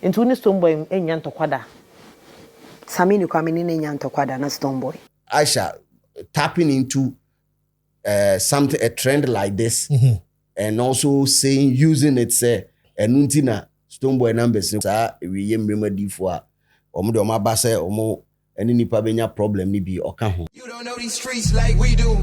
Into ni Stonebwoy enyanto kwada. Samini kwa mini enyanto kwada na Stonebwoy. Aisha, tapping into something, a trend like this, and also saying, using it, say, and untina Stonebwoy numbers, we remedy for Omo ma base Omo any nipa benya problem ni bi oka ho. You don't know these streets like we do.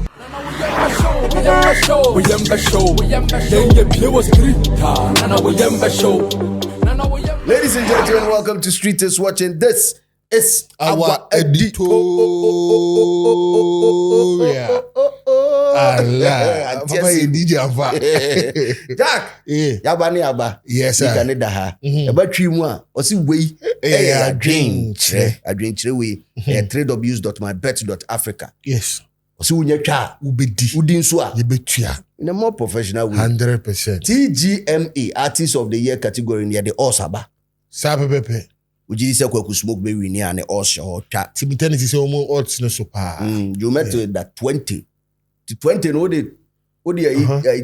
Ladies and gentlemen, welcome to Streeters Watching. This is our editorial. Allah, Papa DJ Ava. Jack, yabani aba. Yes, sir. Ikane da ha. Eba twi mu a, osi wei. Adwenkyere wei. www.mybet.africa. Yes. Osi unya twa ubedi. Udi nso a. Yebetua. In a more professional way. 100%. TGMA Artist of the Year category near the Osaba. Sabe pepe. Ujiri se kwa smoke be win ya ne Osho twa. Timitani si se omo odds no so pa. You met that 20. To 20 no de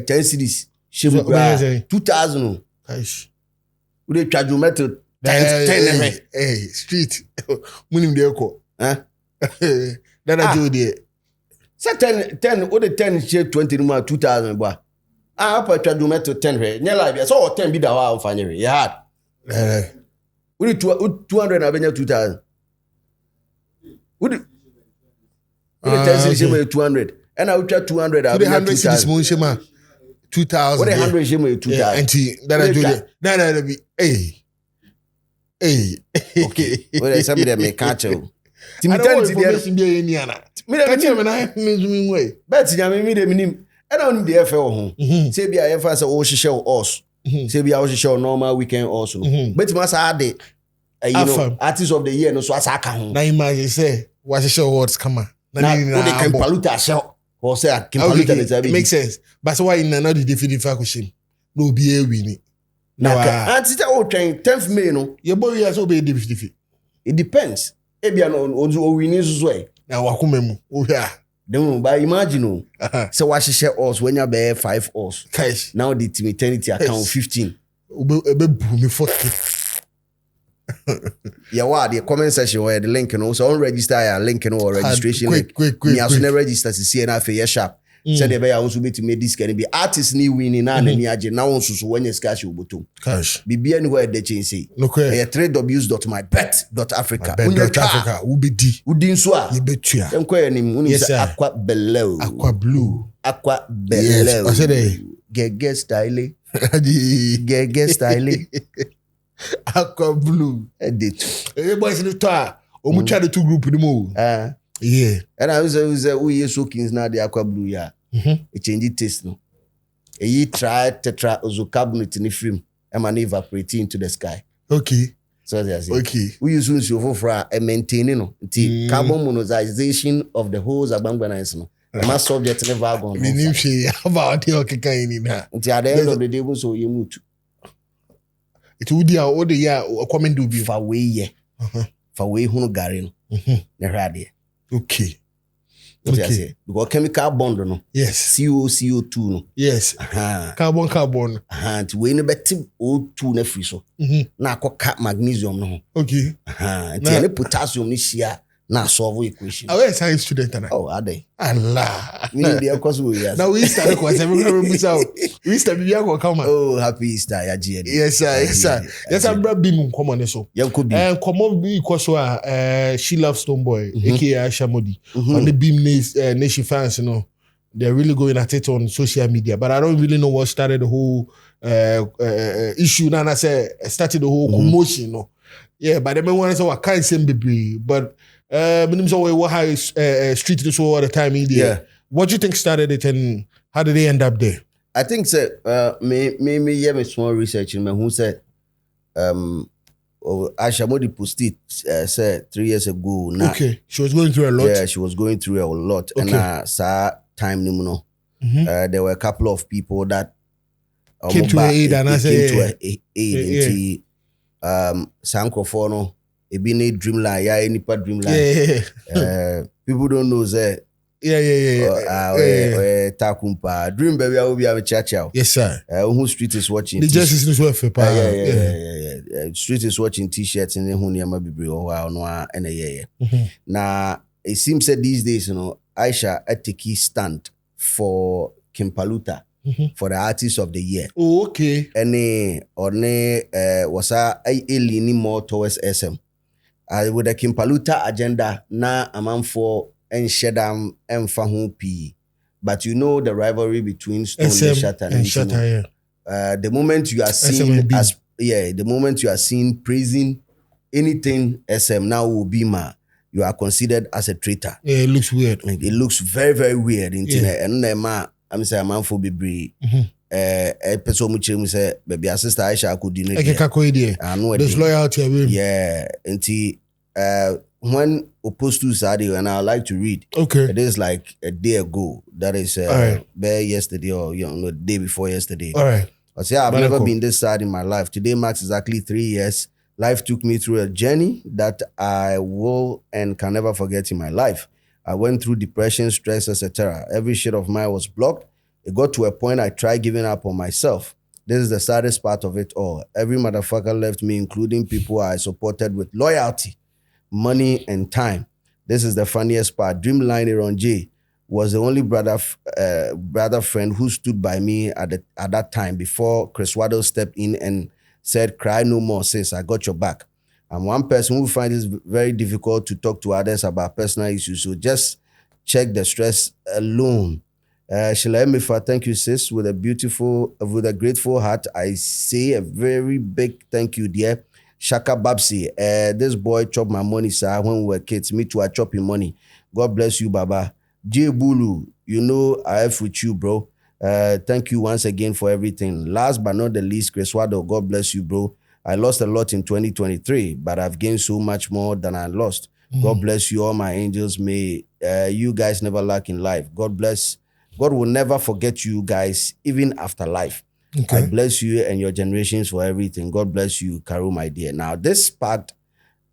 10 cities. 2000. Aish. We dey charge you metal 10 Hey, street. Munim de ko. Dada jo de. Say 10 we dey 10 share 20 no 2000 boy. Apa charge you metal 10 re. Nya live so 10 bi da wa amfanye re. Ya. We 200 na benya 2000. We 10 cities 200. And I will try 200. I will 100 cities more shema 2000. What 100 shema 2000. And that be okay. Well, some of them may catch you. Timothy there be any ana. Me na me way. But me dem nim. I don't the FL ho. Say be I say o hihye us. Say be I hihye normal weekend also. But must add artist of the year no so asaka ho. Na imagine say what hihye awards come on. Na o de kan paluta show. Or say it makes sense. But so why in another definitive question? No be a winning. Now, anti o train 10th May no. Your boy has obey definitive. It depends. Ebi on winning so way. Na wakumemu. Oh yeah. Then by imagine so what she share us when you be 5 us. Cash. Now the eternity account 15. Ebe me 40. Yeah, what the comment section where the link and also on register your link and or registration quick. Me as soon register to see na for your shop. Say the bear also be to make this can be artist ni winning na ni age na won so when you cash you bottom. Cash. Bibi anywhere the chain say. www.mybet.africa. Africa ubedi. Udi nso a. Yebetua. Enko anim uni say aqua bellew. Aqua blue. Aqua bellew. I said Gege style. Gege style. Aqua blue. Edit. Boys in the tower. Omu try the two group in the move. Yeah. And I was we soakings now the aqua blue ya. It change the taste no. E ye try tetra ozocarbonate in the film. And man evaporate into the sky. Okay. So that's it. Okay. We use so for maintaining no. The carbon monetization of the whole Zabangbanais no. The mass subject never gone. We need to about the okay kind in her. Until at the end of the day so you move. It would be all the year coming to be far away ye. Far away hunu garin. Ne radio. Okay. Okay. Because chemical bond no. Yes. CO2 no. Yes. Carbon. Nti we no beti O2 na free so. Na akọ magnesium no. Okay. Nti any potassium ni share na solve equation. I was a science student now. Oh, are they? Allah. Me dey cause we yes. Now we start because everyone we out. We start be go come. Oh, happy Easter ya GN. Yes sir. Yes I'm bra bi mu come on so. Yanko bi. Come on bi because she loves Stonebwoy aka Aisha Modi. On the Beam Nation fans you know. They're really going at it on social media, but I don't really know what started the whole issue. Nana say started the whole commotion, you know. Yeah, but the main one is I can't say baby, but what high street this all the time in there. Yeah. What do you think started it and how did they end up there? I think me yeah small research in me who said Aisha Modi posted said 3 years ago now. Okay, she was going through a lot. Yeah, she was going through a lot. Okay. And time no. There were a couple of people that came to her aid and I said aid Sanko Fono ebi ne dreamline ya enipa dreamline people don't know say takumpa dream baby I will be a church. Yes sir. Who street is watching the justice is worth yeah street is watching t-shirts and then hunyama bibri or no and a Now it seems that these days, Aisha had to key stand for Kimpaluta for the artist of the year. Oh, okay. And was leaning more towards SM. With the Kimpaluta agenda, na a man for and Shedam and Fahu P. But you know the rivalry between Stone Shatter and Shatter. The moment you are seeing the moment you are seeing praising anything SM now will be you are considered as a traitor. Yeah, it looks weird. It looks very, very weird. And I'm saying I'm for be person much say baby sister Aisha could do it. There's loyalty. Yeah, when opposed to Saturday, and I like to read. Okay, it is like a day ago. That is yesterday or the day before yesterday. All right. I say I've never been this sad in my life. Today marks exactly 3 years. Life took me through a journey that I will and can never forget in my life. I went through depression, stress, etc. Every shit of mine was blocked. It got to a point I tried giving up on myself. This is the saddest part of it all. Every motherfucker left me, including people I supported with loyalty, money, and time. This is the funniest part. Dreamline Aaron J was the only brother friend who stood by me at that time before Chris Waddle stepped in and said, "Cry no more, sis, I got your back." I'm one person who finds it very difficult to talk to others about personal issues, so just check the stress alone. Shilemifa, thank you, sis. With a grateful heart, I say a very big thank you, dear. Shaka Babsi, this boy chopped my money, sir, when we were kids. Me too, I chop your money. God bless you, Baba. J Bulu, you know I have with you, bro. Thank you once again for everything. Last but not the least, Chris Waddle, God bless you, bro. I lost a lot in 2023, but I've gained so much more than I lost. God bless you, all my angels. May you guys never lack in life. God bless. God will never forget you guys, even after life. Okay. I bless you and your generations for everything. God bless you, Karu, my dear. Now, this sparked,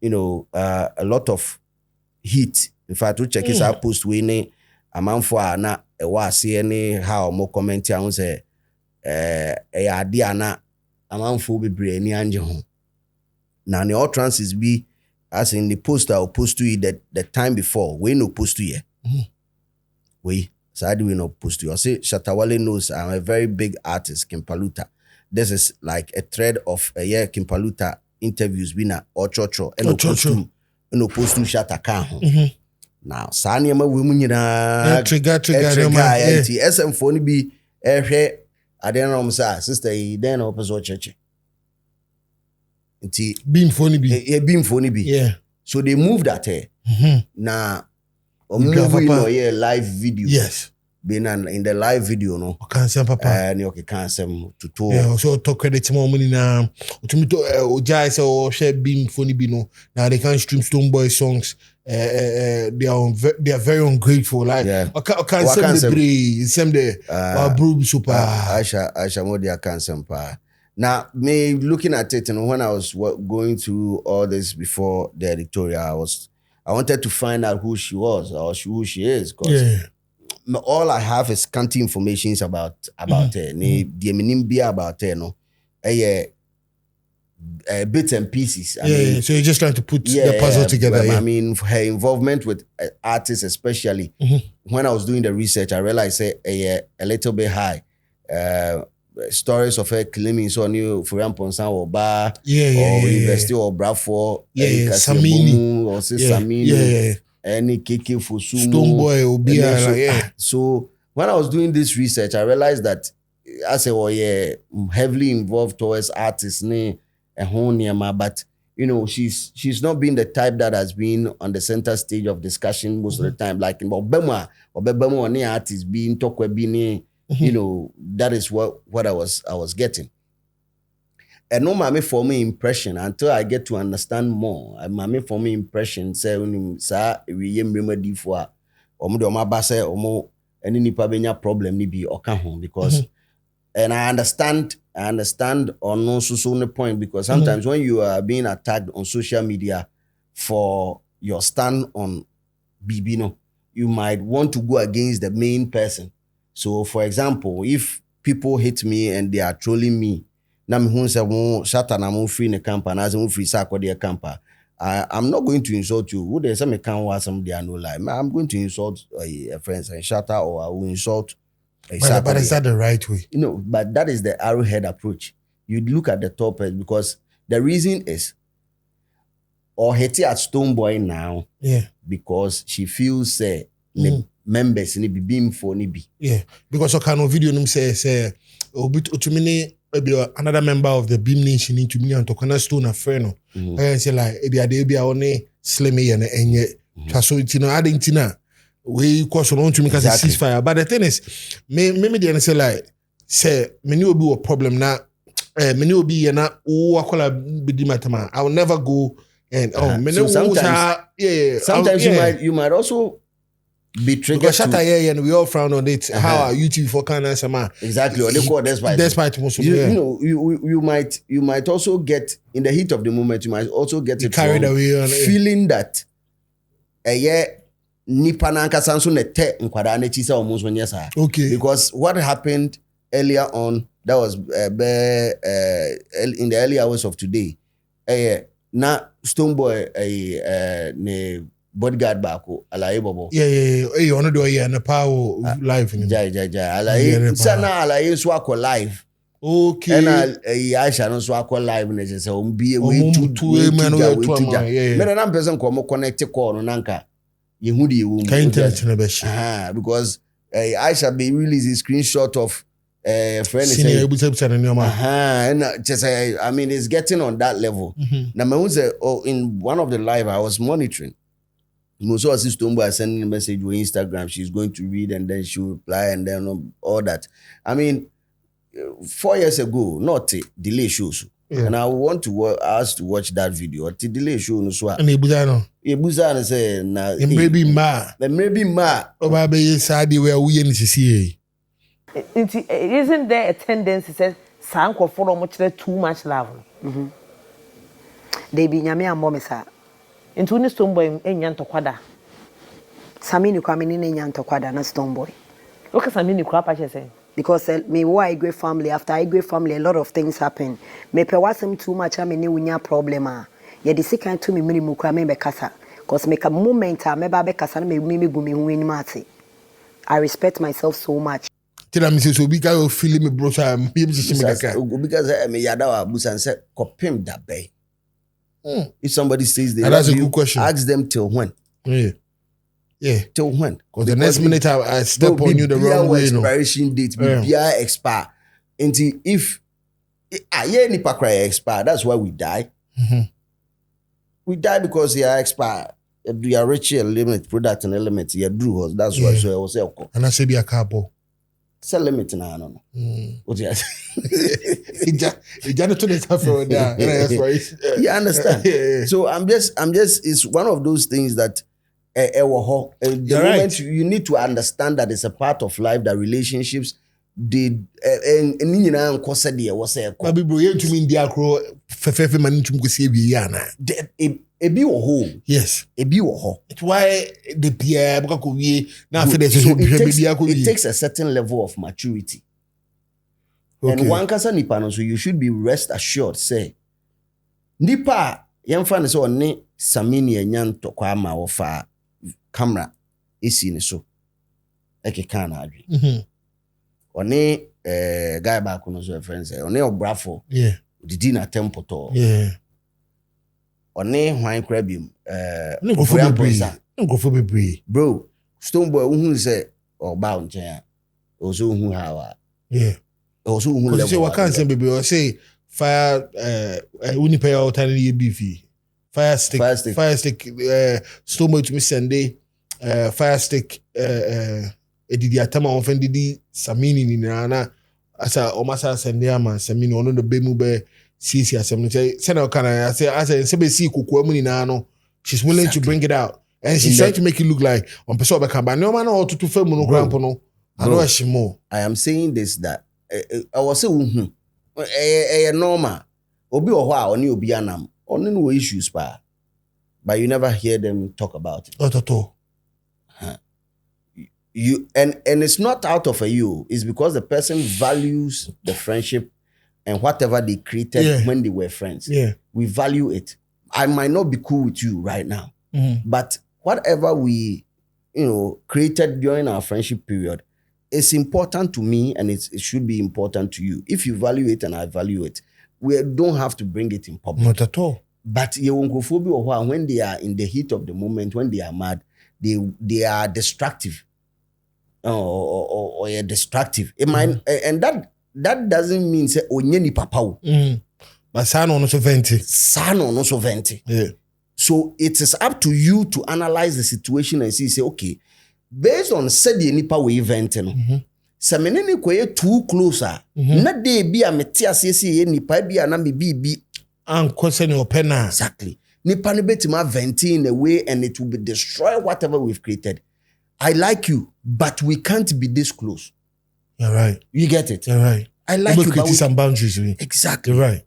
a lot of heat. In fact, we check his post winning. A man for Anna, a was any how more comment. I say, Diana, a man for be brainy angel. Now, the all trances be as in the post I'll post to you that the time before. We no post to you. We. So I do not post you. I say Shatawale knows I'm a very big artist, Kimpaluta. This is like a thread of a year Kimpaluta interviews been at Ochocho and post to Shataka. Now, Sanyama women trigger SM phone be I don't know sister then opposite church. Beam phone be. Beam phone be. Yeah. So they moved that now. Movie live video. Yes. Being in the live video, no. Cancer, papa. Cancer to talk. Yeah, so talk credit more money now. To me, Jai say or share being funny bino. Now they can't stream Stonebwoy songs. They are very ungrateful. Like I can't say the same day. Bro, super. Aisha Modi, I can't say pa. Now, me looking at it, when I was going through all this before the editorial, I wanted to find out who she was or who she is, because all I have is scanty information about her. The minimum about her, no, bits and pieces. I mean, so you're just trying to put the puzzle together. I mean, her involvement with artists, especially when I was doing the research, I realized a little bit high. Stories of her claiming so new for Ponsan or Bar or University or Bradford, Samini or Samini, any Kiki Fusumo, Stonebwoy will be So when I was doing this research, I realized that I said, heavily involved towards artists, but she's not been the type that has been on the center stage of discussion most of the time, like in Bema or Bema artists being talk being. That is what I was getting. And no mommy for me impression until I get to understand more. Mommy for me impression say sir we remedy for omo ma ba say omo any nipa benya problem ni bi oka ho because and I understand on no so point because sometimes when you are being attacked on social media for your stand on BB you might want to go against the main person. So, for example, if people hate me and they are trolling me, na me hu say mo shata na mo free ne camper na say mo free sa akode camper. I'm not going to insult you. Who they say me can't watch somebody I know like. I'm going to insult a friend and shatter, or I will insult a but is that the right way? You know, but that is the arrowhead approach. You look at the top edge, because the reason is or heti at Stonebwoy now. Yeah. Because she feels members ni be beam for ni be. Yeah. Because I can video num say maybe another member of the Beam Nation need to me and to connect stone a friend. I say like ebi only slimy and so it's adding tina we cause on to make us a ceasefire. But the thing is, maybe they say like say many will be a problem now. Many will be na I will never go and so sometimes you might also be triggered because shut here and we all frown on it. How are you for kind of exactly, or they call despite you might also get in the heat of the moment. You might also get carried away on feeling that nipa na nkasa nso na te nkwada na chi say almost when yes. Okay, because what happened earlier on, that was in the early hours of today. Na Stonebwoy ne bodyguard bako alaye bobo. Yeah. Ono do here na power live ni. Ja. Alaye sana alaye so akọ live. Okay. And Aisha no so akọ live na je say o be we to yeah. Me na person ko connect call no nanka. Ye hu de ewu. Can internet na be shi. Because Aisha be release a screenshot of friend say and just I mean it's getting on that level. Now me say in one of the live I was monitoring. So as Stonebwoy sending a message on Instagram, she's going to read and then she'll reply and then all that. I mean, 4 years ago, not a delay shows. Yeah. And I want to ask to watch that video. A delay show no so. And Ebuzano say na maybe ma. Obabe sadi where we in see. Isn't there a tendency says sanko for much too much love? They be nyame amome sa. Into ni Stonebwoy enyanto kwada. Samini kwa mini enyanto kwada na Stonebwoy. Okay, Samini kwa pa che say. Because me why great family, after I great family a lot of things happen. Me pe wasem too much am ni unya problem ah. Ye the second to me mini mu kwa me be kasa. Cause make a moment me ba be kasa na me gumi hu eni mate. I respect myself so much. Tell me so big guy feel me bro so me because me yada wa busan say kopim da bay. If somebody says they that's a good question. Ask them till when. Yeah. Till when? Because the next minute I step on you the wrong way. Expiration date be expire. Until if any pakra expire, that's why we die. We die because they are expired. You are rich element, product and element. You drew. That's why. So I was saying. And I say be a couple. It's a limit now. I don't know. What you You understand? So I'm just. It's one of those things that. The moment you need to understand that it's a part of life, that relationships did Baby bro, you to mean the acro fefe man to go see yana. Ebi wo ho. Yes. Ebi wo ho. It's why the Pierre because we now for this it takes a certain level of maturity. Okay. And one kasa nipa no so you should be rest assured say nipa yemfa ne so ne Samini enyanto kwa ma wo fa camera esi ne so ekeka na adwi one guy back no so friends one obrafo didi na tempo to one hwan krabim ngofo bebre bro Stonebwoy who say oba onchen also who hawa also who level say what can say baby or say fire unipa alternate beefy fire stick Stonebwoy to me Sunday fire stick edidi atama ofen didi Samini ni na asa omasa Sunday ama Samini ono do be mu be sisi asem say na kana say be see kokwa mu ni na no she's willing to bring it out and she's trying to make it look like on person be kan ba no man no to fam no grandpa no I know she more. I am saying this that I was say normal obi o ho a oni obi anam oni no issues pa but you never hear them talk about it. You and it's not out of a you, it's because the person values the friendship and whatever they created when they were friends. Yeah. We value it. I might not be cool with you right now, but whatever we, created during our friendship period, it's important to me and it should be important to you. If you value it and I value it, we don't have to bring it in public. Not at all. But when they are in the heat of the moment, when they are mad, they are destructive. Or destructive. It might, and that doesn't mean say onyeni papa. But san on also venti. San on also venti. Yeah. So it is up to you to analyze the situation and say, okay, based on said the nipa we venting. Se menene koye too closer. Na de bi a meti asese ye nipa bi na me bi. And question your penna. Exactly. Nipa ne betima venti in a way and it will be destroy whatever we've created. I like you, but we can't be this close. You're right. You get it? You're right. I like you, but some boundaries. Exactly. You're right.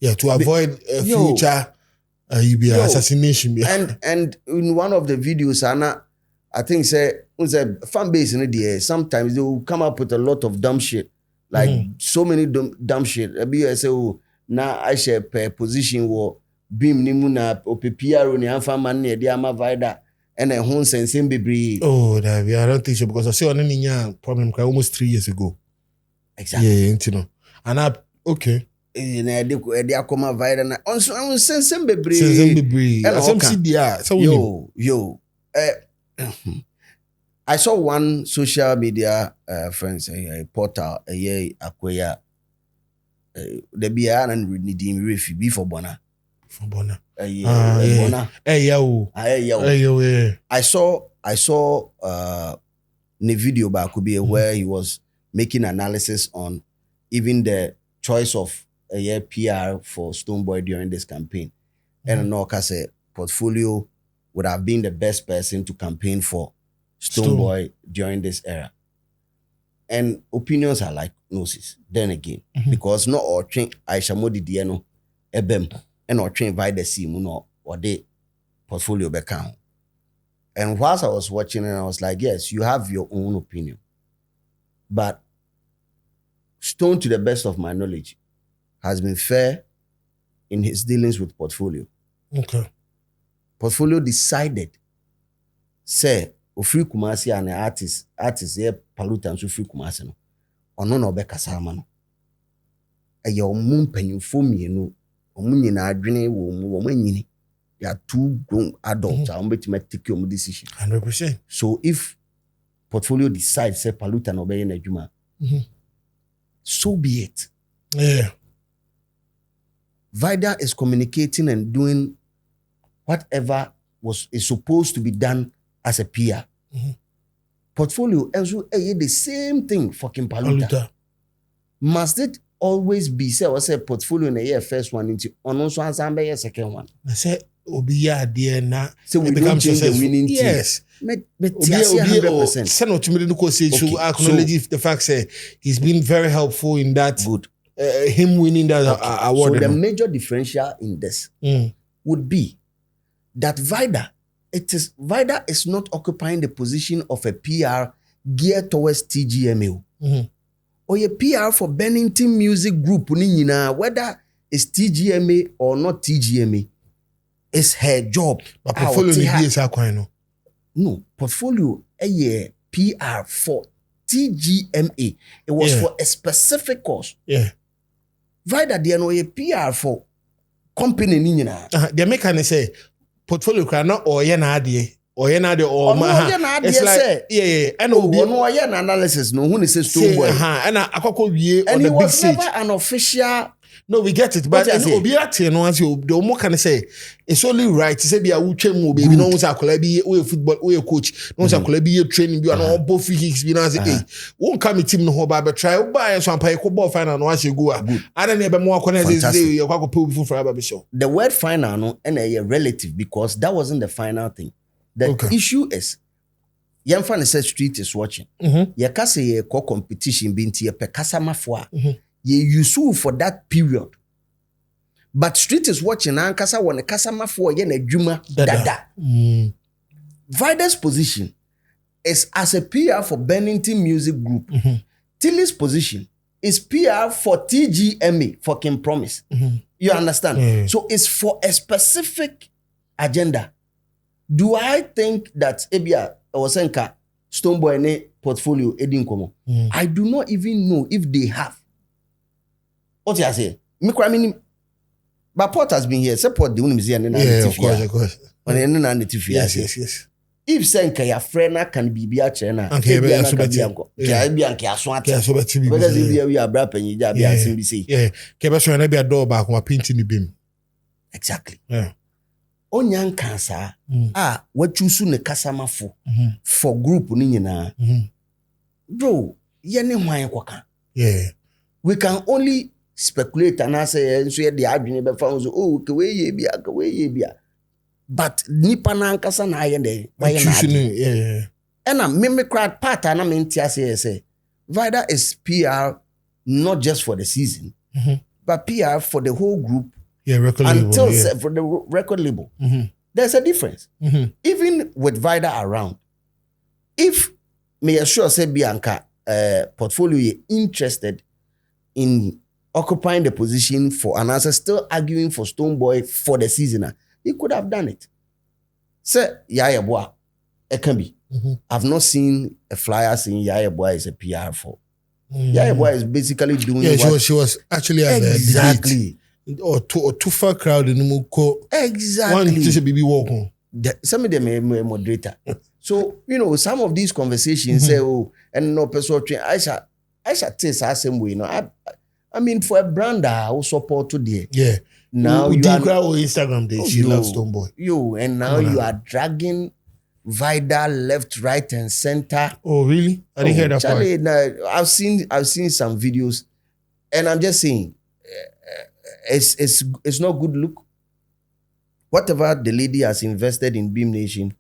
Yeah, to avoid future assassination. And in one of the videos, Anna, I think say fan base in the sometimes they will come up with a lot of dumb shit. Like so many dumb shit. I say, oh, now I share per position wo beam ni muna OPPR ni anfa man ne dia ma vida and a hon sense bebre. Oh, I don't think so because I saw on any problem almost 3 years ago. Exactly. Yeah, you know. And okay. Na de akoma vida na on sense bebre. Sense bebre. SMCDR. So yo. I saw one social media friends a portal akwaya the bia and redeem refi for bona. For bona. Bona. I saw the video back could be where he was making analysis on even the choice of a PR for Stonebwoy during this campaign. And Noka said Portfolio would have been the best person to campaign for Stonebwoy during this era. And opinions are like noses. Then again, because not all train Aisha Modi dieno ebem and or train by the sea no or the Portfolio become. And whilst I was watching it, I was like, yes, you have your own opinion. But Stone, to the best of my knowledge, has been fair in his dealings with Portfolio. Okay. Portfolio decided, say, Ofri Kumasi and artist here Palutan so Ofri Kumasi no. Ono na obeka sama no. Eye omu mpanyimfo mienu, omu nyina adwene wo omu anyini. They are two grown adults. I want to take your decision. 100%. So if Portfolio decides say Palutan obey na juma, so be it. Yeah. Vida is communicating and doing whatever is supposed to be done as a PR. Portfolio also the same thing fucking Paluta. Must it always be say Portfolio in the year first one into on also answer second one? I say obiya there na so we become the winning team. Yes. Obiya 100%. Send out to me to say to acknowledge the fact say he's been very helpful in that. Good. Him winning that award. So the major differential in this would be that Vida is not occupying the position of a PR geared towards TGMA. Or a PR for Bennington Music Group, whether it's TGMA or not TGMA, it's her job. But Portfolio no, Portfolio a PR for TGMA. It was for a specific cause. Yeah. Vida they know a PR for company they make an say Portfolio can not or yenade or it's like and no analysis no who says Stonebwoy and akoko and on he the was big never stage. an official. No, we get it, but obiate no answer the more can say it's only right to say be a uchem baby no one's akola be we football we coach no one's akola be training be no both free be na say hey won't come team no ba try buy so ampa ko ball final no ase go a ada na be mo akona say you kwako pe for aba be show. The word final no and a relative because that wasn't the final thing. The issue is Yamfa said street is watching. Ya kase ye ko competition binti ye pe kasa mafo ye yusu for that period. But street is watching and kasa won kasa mafo ye na dwuma dada. Vida's position is as a PR for Bennington Music Group. Tilly's position it's PR for TGMA, for Kim Promise. You understand? So it's for a specific agenda. Do I think that Ebia or Senka Stonebwoy ne portfolio Edinkomo? I do not even know if they have. What you say? But Port has been here. Support the museum and of course. Yes. If Senka ya friend can be chena, okay, because if we are brap and you be CBC. Yeah, Kebeso and be a door back or painting the beam. Exactly. Yeah. Onyan cancer. What you soon a kasama for group nina. Bro, yene why kwaka. Yeah. We can only speculate and say so the adwene be found oh kwe ye bia. But nipa na nkasa na ayende why na and me crowd part and I'm in say Vida is PR not just for the season but PR for the whole group record until label, for the record label. There's a difference. Even with Vida around, if me assure say Bianca portfolio interested in occupying the position for an answer, still arguing for Stonebwoy for the season, he could have done it. Say Yaya Boy, it can be. I've not seen a flyer saying Yaya Boy is a PR for. Yaya Boy is basically doing she was actually at exactly. Or too far crowd in the Muko. Exactly. One to be walking. Some of them are moderator. So, some of these conversations say, and no person train. Aisha takes the same way. I mean, for a brand I will support today. Yeah. Now you are Instagram day. She loves Stonebwoy. And now you are dragging Vida left, right, and center. Oh, really? I didn't hear that Charlie, part. I've seen some videos, and I'm just saying, it's not good look. Whatever the lady has invested in Beam Nation,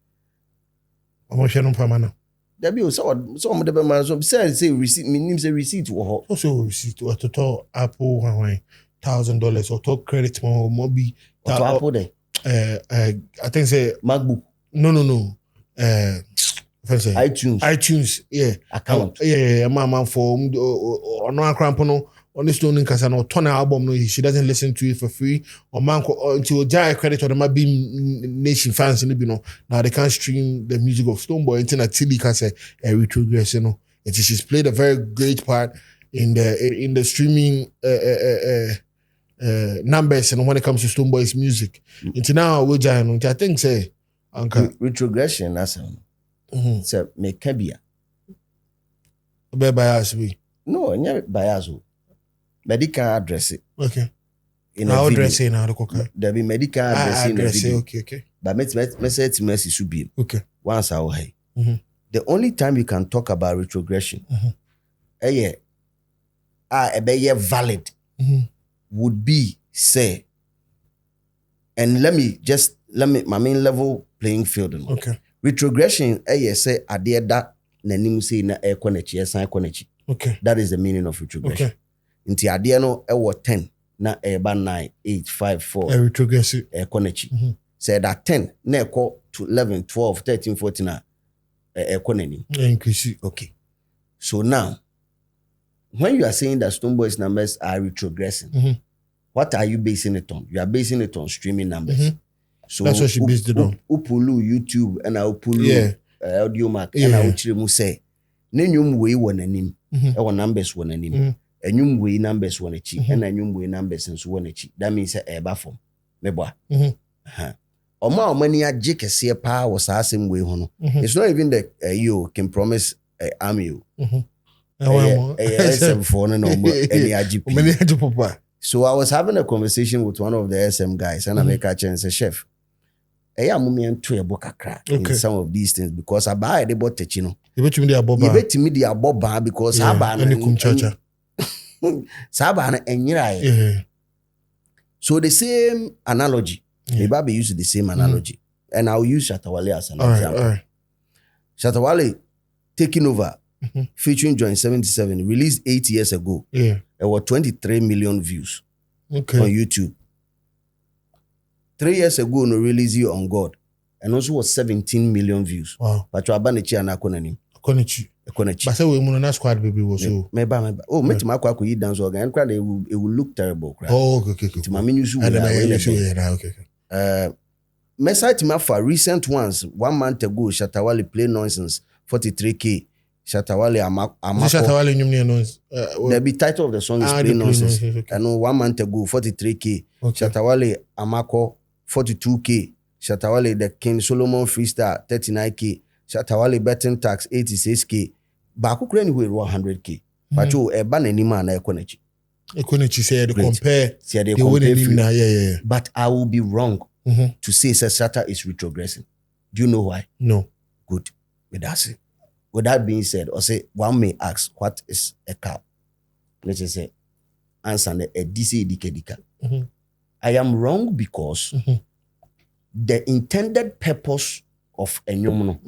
there be some of the man say receipt. Means a receipt. Also receipt or total Apple $1,000 or total credit more be Apple there. I think say MacBook. No. iTunes. Yeah. Account. Yeah. Man for no crampono. On this Stone because no ton album no she doesn't listen to it for free or man until Jai credit or there might be nation fans in the now they can't stream the music of Stonebwoy until Tilly can say a retrogression and she's played a very great part in the streaming numbers and when it comes to Stonebwoy's music until now we I think say retrogression that's so me kabia be bias we no bias medical address it. Okay. In a address it now the there be medical address in the video. Okay. But message should be. Okay. Once our hey. The only time you can talk about retrogression, valid would be say, and let me my main level playing field. Okay. Retrogression, say adhere that nanim say na ekonechi esan ekonechi. Okay. That is the meaning of retrogression. Okay. Inti adie no ewo 10 na eba 9 8 5 4 retrogressive ekonechi. Say that 10 na eko to 11 12 13 14 na ekoneni. Increase. Okay. So now when you are saying that Stonebwoy's numbers are retrogressing, what are you basing it on? You are basing it on streaming numbers. So that's what she based it on. Upulu YouTube and Upulu Audio Mac and Uchiremu say Nenyum we wananim. Our numbers wananim. Enyum we numbers wanachi and enyum we numbers and so wanachi. That means a form. Meboa. Oma many a jake see power was asking way hono. It's not even the you can promise army. SM phone and any So I was having a conversation with one of the SM guys and I make a chance say chef. Mummy and to a book in some of these things because I buy the bot techino. You bet me the aboba. You bet me the aboba because Sabana and So the same analogy. Maybe use the same analogy. And I'll use Shatawale as an example. Right. Shatawale taking over, featuring Joint 77, released 8 years ago. Yeah. There were 23 million views on YouTube. 3 years ago, no release you on God. And also was 17 million views. Wow. But you abanichi and akonani. Ekonechi. But say we mo na squad baby was so. Meba. Oh, me ma kwa yi dance organ. And it will look terrible. Oh, okay. Ti ma me nyusu. Okay. Message ma for recent ones 1 month ago Shatawale play nonsense 43k. Shatawale Amako. Shatawale nyum noise. The title of the song is play nonsense. Okay. I know 1 month ago 43k. Okay. Shatawale Amako 42k. Shatawale the King Solomon Freestyle 39k. Shatawale betting tax 86k. Baku kure anyway 100k. But you eba na nima na Ekonechi. Ekonechi say they compare. Say they compare. Yeah. But I will be wrong to say Shatta is retrogressing. Do you know why? No. Good. With that being said, or say one may ask, what is a cap? Let's just say, answer a DC dika. I am wrong because the intended purpose of a nyomno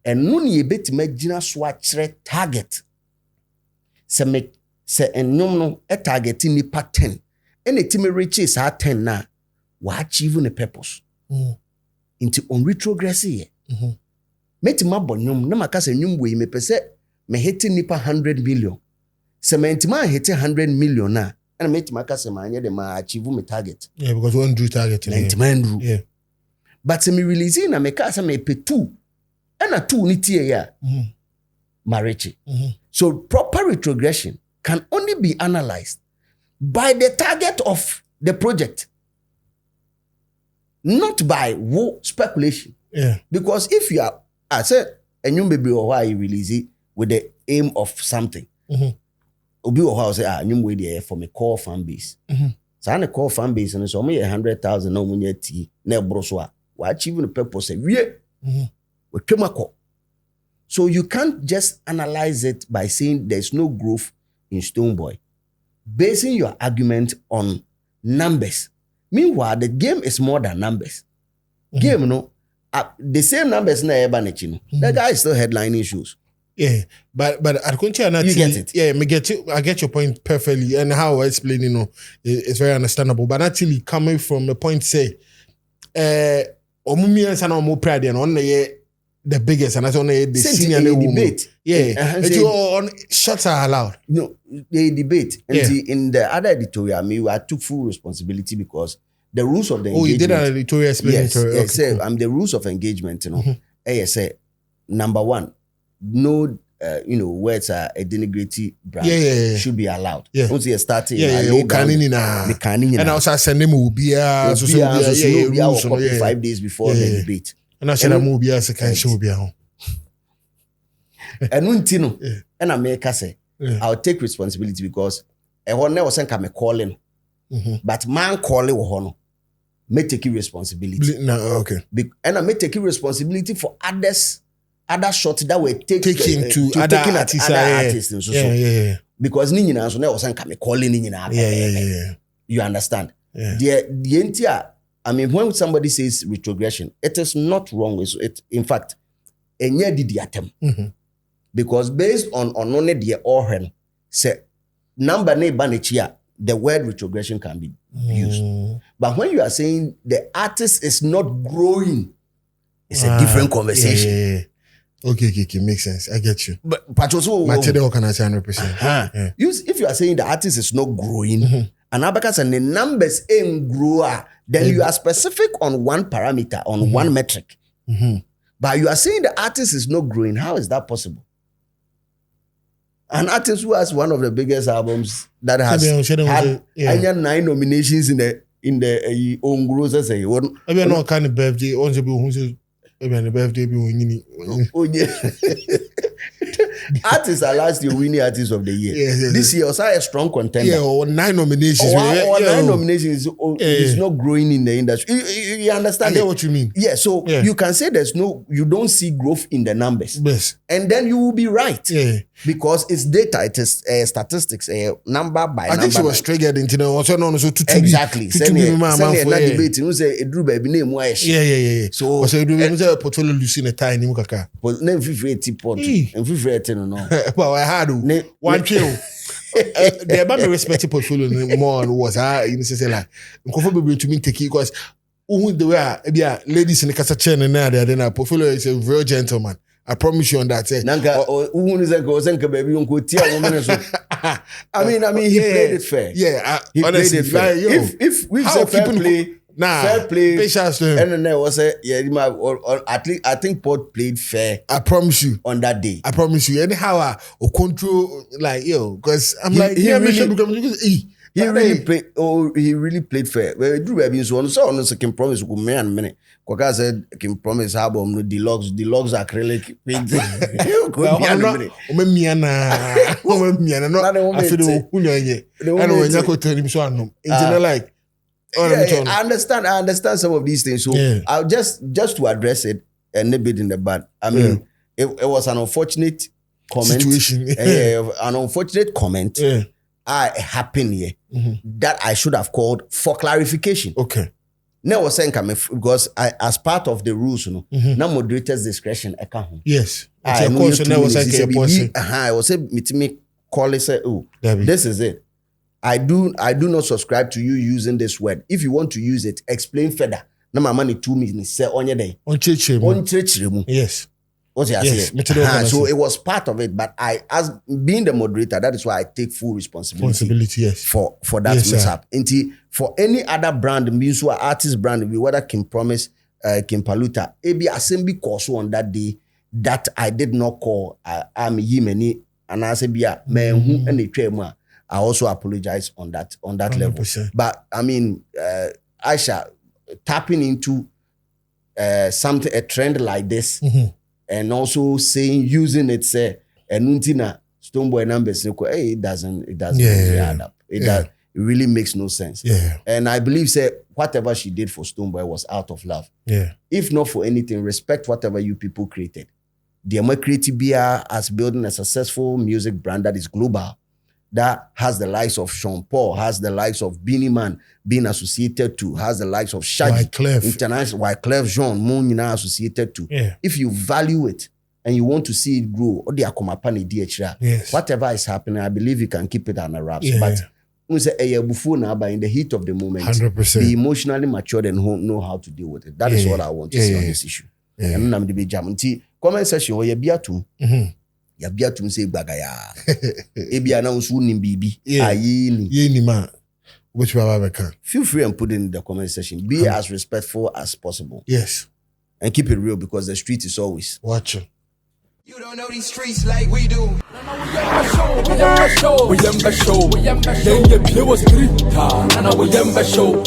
and no ni ebet imagine swatch target. Se a nyomno a target ni pa 10. And a team reaches our 10 na wa achieve a purpose. Into on retrogressing. Meti mabo nyum na makasa nyum we me pese me hiti nipa 100 million. Se me intima hiti 100 million na and meti makasa ma anye de ma achieve me target. Yeah, because one drew target. Yeah. But se me release na me kasa me pe 2. And a 2 ni tie ya. Marichi. So proper retrogression can only be analyzed by the target of the project. Not by speculation. Yeah. Because if you are, I said, and you may be why you release it with the aim of something. Obi or how say, you way there from a core fan base. So I core fan base and so me 100,000 no money tea, ne broswa. We're achieving the purpose. We came a call. So you can't just analyze it by saying there's no growth in Stonebwoy, basing your argument on numbers. Meanwhile, the game is more than numbers. Game, no, the same numbers na ebanechino. The guy is still headlining shows. Yeah, but I couldn't you get it. Yeah, I get your point perfectly, and how I explain, it's very understandable. But actually, coming from the point, say, omumi and sana omo pride and on the biggest, and that's on the senior debate. Yeah, on shots are allowed. No, they debate. And in the other editorial, I took full responsibility because the rules of the engagement. You did an editorial explanatory. Yes, okay, cool. The rules of engagement, say, number 1, no, words are a denigrating brand should be allowed. Yeah. Once you're starting, and also send them rules 5 days before the debate. And I said, I'm movie as a kind show be home. And untino, and I make say, I'll take responsibility because I want never send come calling, but man calling will may take responsibility. No, okay. And I may take responsibility for other shots that were taken to other artists. Yeah. Because Nina so never send come calling Nina. Yeah. You understand? Yeah. The entire. I mean, when somebody says retrogression, it is not wrong. It in fact, enye didi atem. Because based on only the oren, say number ne banechia, the word retrogression can be used. But when you are saying the artist is not growing, it's a different conversation. Yeah. Okay, makes sense. I get you. But also, material can answer 100%. If you are saying the artist is not growing, and because the numbers ain't grow, then you are specific on one parameter, on one metric. But you are saying the artist is not growing. How is that possible? An artist who has one of the biggest albums that has had 9 nominations in the own growth. Maybe I'm not kind of birthday. Maybe the birthday be winning. Oh yeah. Artists are last year winning artist of the year. Yes. This year also a strong contender. Yeah, or 9 nominations. Or 9 nominations is not growing in the industry. You understand? I get what you mean. Yeah, so you can say you don't see growth in the numbers. Yes. And then you will be right. Yeah. Because it's data, it is statistics, number by number. I think she was triggered into exactly. Send a debate. You say it drew baby name. Yeah. So a portfolio losing a tiny mukaka. But name 50 pot and 50 no. Well, I had one kill. The about me respected portfolio more was you say like comfortable to me take it because the way ladies in the casa chain and now then a portfolio is a real gentleman. I promise you on that. Nanka, who is a baby uncle Tia woman? I mean, he played it fair. Yeah, he honestly, played it fair. Like, If we say fair play, fair play, patience to him. And then I was at least I think Port played fair. I promise you on that day. I promise you. Anyhow, or control like because I'm like he really played. Oh, he really played fair. Well, Drew Baby so on so can promise go me and minute. Kwaka said can promise album no deluxe acrylic paint. Well, I understand some of these things. So I'll just to address it and nip it in the bud. I mean, it was an unfortunate comment. Situation. An unfortunate comment. Happened here that I should have called for clarification. Okay. Now was saying because as part of the rules, now moderator's discretion. Yes. I was saying me call it say, oh, this is it. I do not subscribe to you using this word. If you want to use it, explain further. Now my money 2 minutes say on your day. On church. Yes. What's it yes. So it was part of it, but I, as being the moderator, that is why I take full responsibility yes. for that mishap. For any other brand, means what artist brand, whether Kim Promise, Kim Paluta, ebi assembly course on that day that I did not call. I'm Yimeni and I said, "Bia man who and the I also apologize on that 100%. Level. But I mean, Aisha tapping into something, a trend like this. And also using it, say, and Nuntina Stonebwoy numbers, hey, it doesn't really add up. It really makes no sense. Yeah. And I believe, say, whatever she did for Stonebwoy was out of love. Yeah. If not for anything, respect whatever you people created. The Creative BR as building a successful music brand that is global, that has the likes of Sean Paul, has the likes of Beanie Man being associated to, has the likes of Shaggy, International, Wyclef Jean, Moon associated to. Yeah. If you value it and you want to see it grow, yes. Whatever is happening, I believe you can keep it under wraps. Yeah. But in the heat of the moment, 100%. be emotionally matured and know how to deal with it. That is what I want to see on this issue. And I'm the big jam. Comment section where you be at ya bia tum say bagaya e bia na unsu nim bibi ayini ye ni ma which baba can feel free and put it in the comment section. Be as respectful as possible. Yes. And keep it real because the street is always watching. You don't know these streets like we do. We show.